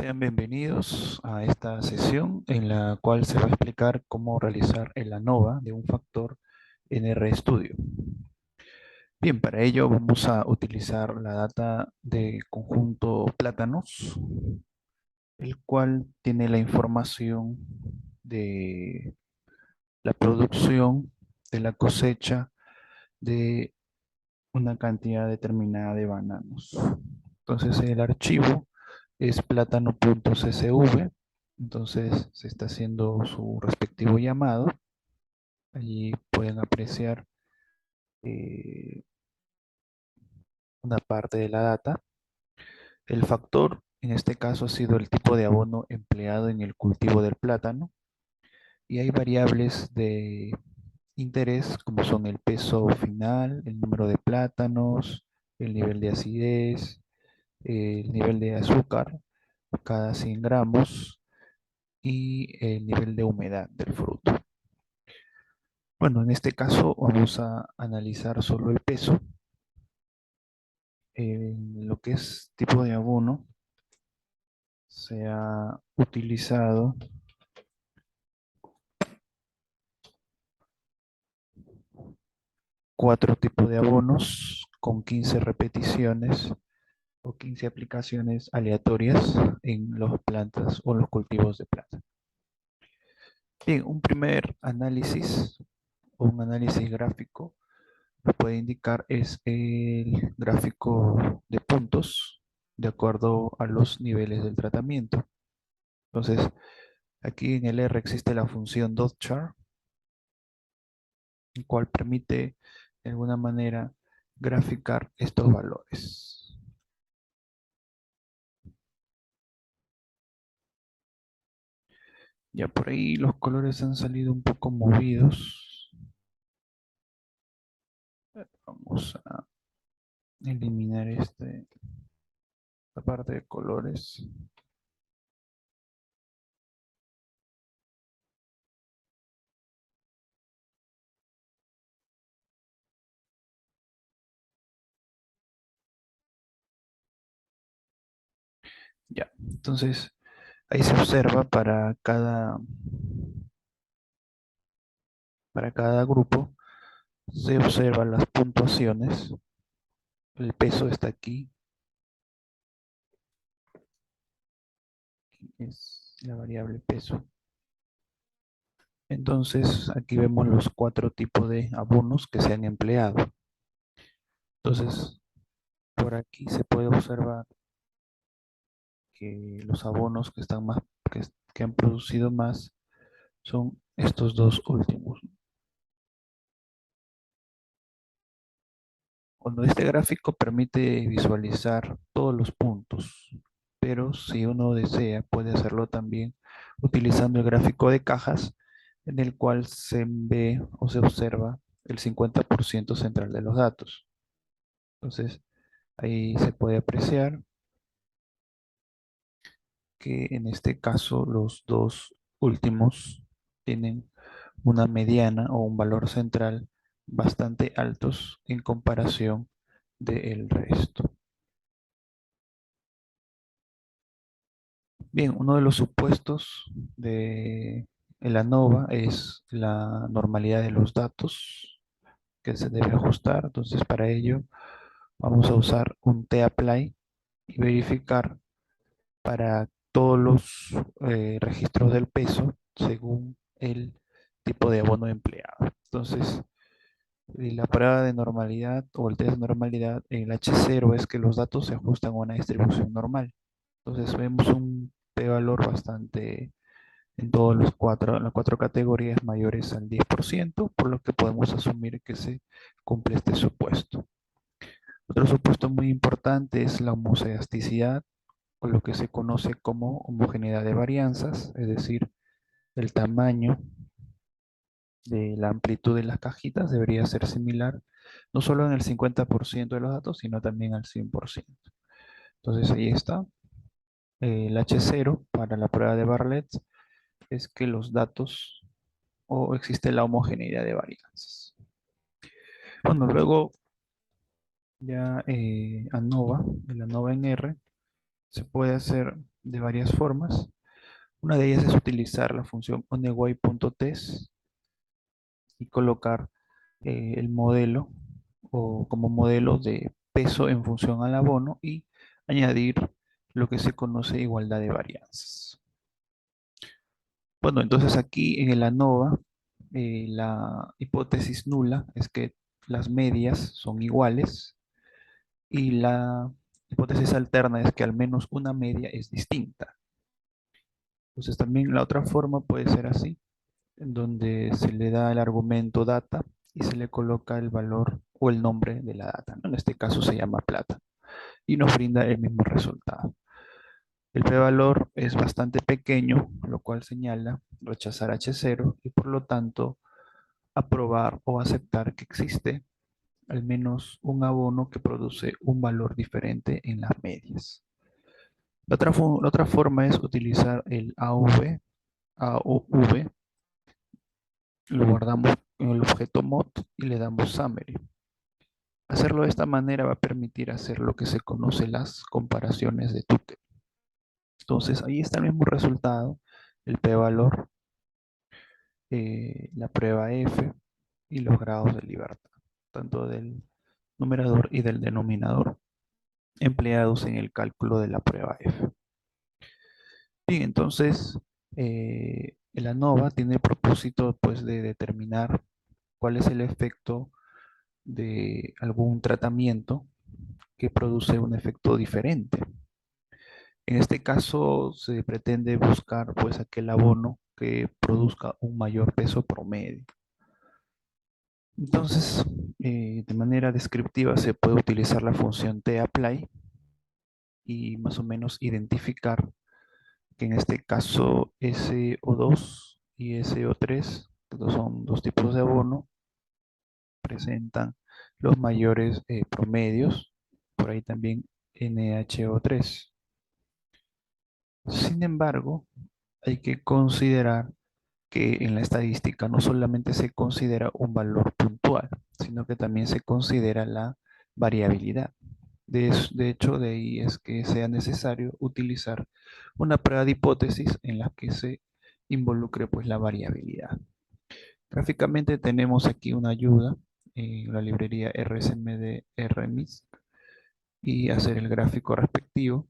Sean bienvenidos a esta sesión en la cual se va a explicar cómo realizar el ANOVA de un factor en RStudio. Bien, para ello vamos a utilizar la data de conjunto plátanos, el cual tiene la información de la producción, de la cosecha de una cantidad determinada de bananos. Entonces el archivo es plátano.csv. Entonces se está haciendo su respectivo llamado. Allí pueden apreciar eh, una parte de la data. El factor en este caso ha sido el tipo de abono empleado en el cultivo del plátano. Y hay variables de interés como son el peso final, el número de plátanos, el nivel de acidez, el nivel de azúcar cada 100 gramos y el nivel de humedad del fruto. Bueno, en este caso vamos a analizar solo el peso. En lo que es tipo de abono, se ha utilizado 4 tipos de abonos con 15 repeticiones o 15 aplicaciones aleatorias en las plantas o los cultivos de planta. Bien, un primer análisis o un análisis gráfico lo puede indicar es el gráfico de puntos de acuerdo a los niveles del tratamiento. Entonces, aquí en el R existe la función dotChart, el cual permite de alguna manera graficar estos valores. Ya por ahí los colores han salido un poco movidos. Vamos a eliminar esta parte de colores. Ya, entonces ahí se observa para cada grupo, se observan las puntuaciones. El peso está aquí, es la variable peso. Entonces aquí vemos los 4 tipos de abonos que se han empleado. Entonces por aquí se puede observar que los abonos que están más, que han producido más son estos dos últimos. Cuando este gráfico permite visualizar todos los puntos, pero si uno desea puede hacerlo también utilizando el gráfico de cajas en el cual se ve o se observa el 50% central de los datos. Entonces ahí se puede apreciar que en este caso los dos últimos tienen una mediana o un valor central bastante altos en comparación del resto. Bien, uno de los supuestos de el ANOVA es la normalidad de los datos que se debe ajustar. Entonces, para ello vamos a usar un tapply y verificar para todos los registros del peso según el tipo de abono empleado. Entonces, la prueba de normalidad o el test de normalidad en el H0 es que los datos se ajustan a una distribución normal. Entonces, vemos un p-valor bastante en todos las cuatro categorías mayores al 10%, por lo que podemos asumir que se cumple este supuesto. Otro supuesto muy importante es la homocedasticidad, o lo que se conoce como homogeneidad de varianzas, es decir, el tamaño de la amplitud de las cajitas debería ser similar, no solo en el 50% de los datos, sino también al 100%. Entonces ahí está. El H0 para la prueba de Bartlett es que los datos o existe la homogeneidad de varianzas. Bueno, luego ya ANOVA, el ANOVA en R, se puede hacer de varias formas. Una de ellas es utilizar la función oneway.test y colocar el modelo o como modelo de peso en función al abono y añadir lo que se conoce igualdad de varianzas. Bueno, entonces aquí en el ANOVA, la hipótesis nula es que las medias son iguales y la hipótesis alterna es que al menos una media es distinta. Entonces también la otra forma puede ser así, en donde se le da el argumento data y se le coloca el valor o el nombre de la data, ¿no? En este caso se llama plata y nos brinda el mismo resultado. El p-valor es bastante pequeño, lo cual señala rechazar H0 y por lo tanto aprobar o aceptar que existe al menos un abono que produce un valor diferente en las medias. La otra forma es utilizar el AOV, lo guardamos en el objeto mod y le damos summary. Hacerlo de esta manera va a permitir hacer lo que se conoce las comparaciones de Tukey. Entonces ahí está el mismo resultado, el p-valor, la prueba F y los grados de libertad, tanto del numerador y del denominador, empleados en el cálculo de la prueba F. Bien, entonces el ANOVA tiene el propósito pues, de determinar cuál es el efecto de algún tratamiento que produce un efecto diferente. En este caso se pretende buscar pues aquel abono que produzca un mayor peso promedio. Entonces, de manera descriptiva se puede utilizar la función tapply y más o menos identificar que en este caso SO2 y SO3, que son dos tipos de abono, presentan los mayores promedios, por ahí también NHO3. Sin embargo, hay que considerar que en la estadística no solamente se considera un valor puntual, sino que también se considera la variabilidad. De hecho, de ahí es que sea necesario utilizar una prueba de hipótesis en la que se involucre pues la variabilidad. Gráficamente tenemos aquí una ayuda en la librería RSMD RMIS y hacer el gráfico respectivo.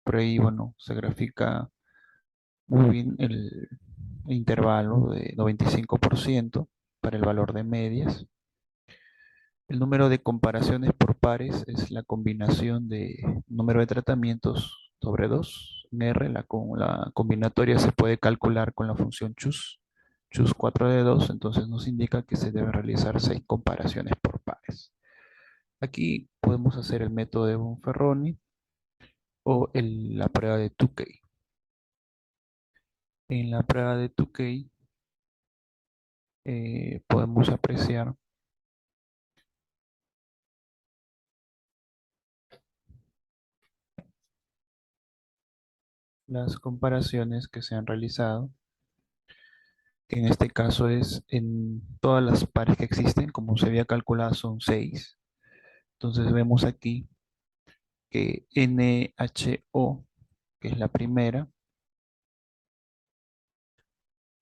Por ahí, bueno, se grafica muy bien el intervalo de 95% para el valor de medias. El número de comparaciones por pares es la combinación de número de tratamientos sobre 2. En R, la combinatoria se puede calcular con la función choose 4 de 2, entonces nos indica que se deben realizar 6 comparaciones por pares. Aquí podemos hacer el método de Bonferroni o la prueba de Tukey. En la prueba de Tukey podemos apreciar las comparaciones que se han realizado, que en este caso es en todas las pares que existen, como se había calculado son 6. Entonces vemos aquí que NHO, que es la primera,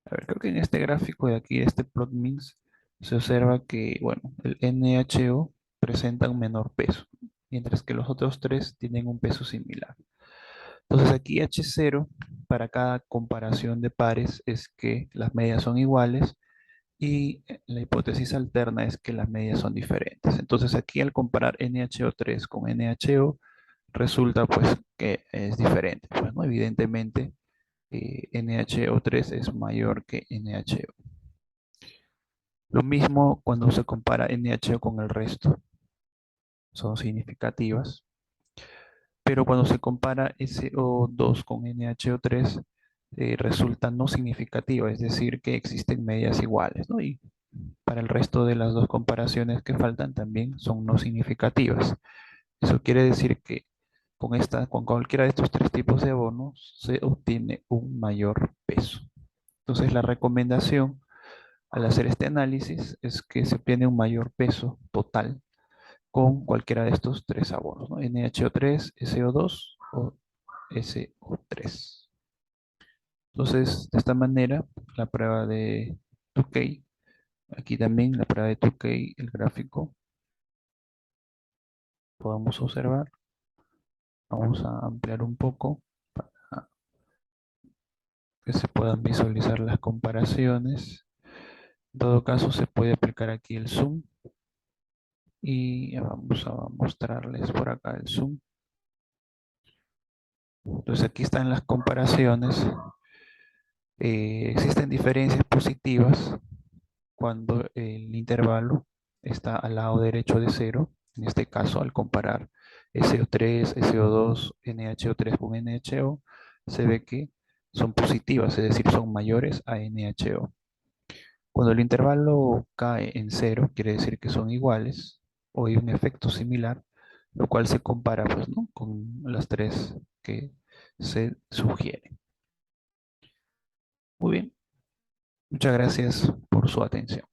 a ver, creo que en este gráfico de aquí, este plot means, se observa que, bueno, el NHO presenta un menor peso, mientras que los otros tres tienen un peso similar. Entonces aquí H0 para cada comparación de pares es que las medias son iguales y la hipótesis alterna es que las medias son diferentes. Entonces aquí al comparar NHO3 con NHO resulta pues que es diferente. Pues, ¿no? Evidentemente NHO3 es mayor que NHO. Lo mismo cuando se compara NHO con el resto, son significativas. Pero cuando se compara SO2 con NHO3, resulta no significativa, es decir, que existen medias iguales, ¿no? Y para el resto de las dos comparaciones que faltan también son no significativas. Eso quiere decir que con cualquiera de estos tres tipos de abonos se obtiene un mayor peso. Entonces la recomendación al hacer este análisis es que se obtiene un mayor peso total con cualquiera de estos tres abonos, ¿no? NHO3, SO2 o SO3. Entonces, de esta manera, la prueba de Tukey, aquí también la prueba de Tukey, el gráfico, podemos observar. Vamos a ampliar un poco para que se puedan visualizar las comparaciones. En todo caso, se puede aplicar aquí el zoom y vamos a mostrarles por acá el zoom. Entonces aquí están las comparaciones. Existen diferencias positivas cuando el intervalo está al lado derecho de cero. En este caso, al comparar SO3, SO2, NHO3 con NHO, se ve que son positivas, es decir, son mayores a NHO. Cuando el intervalo cae en cero, quiere decir que son iguales o hay un efecto similar, lo cual se compara pues, ¿no? con las tres que se sugieren. Muy bien, muchas gracias por su atención.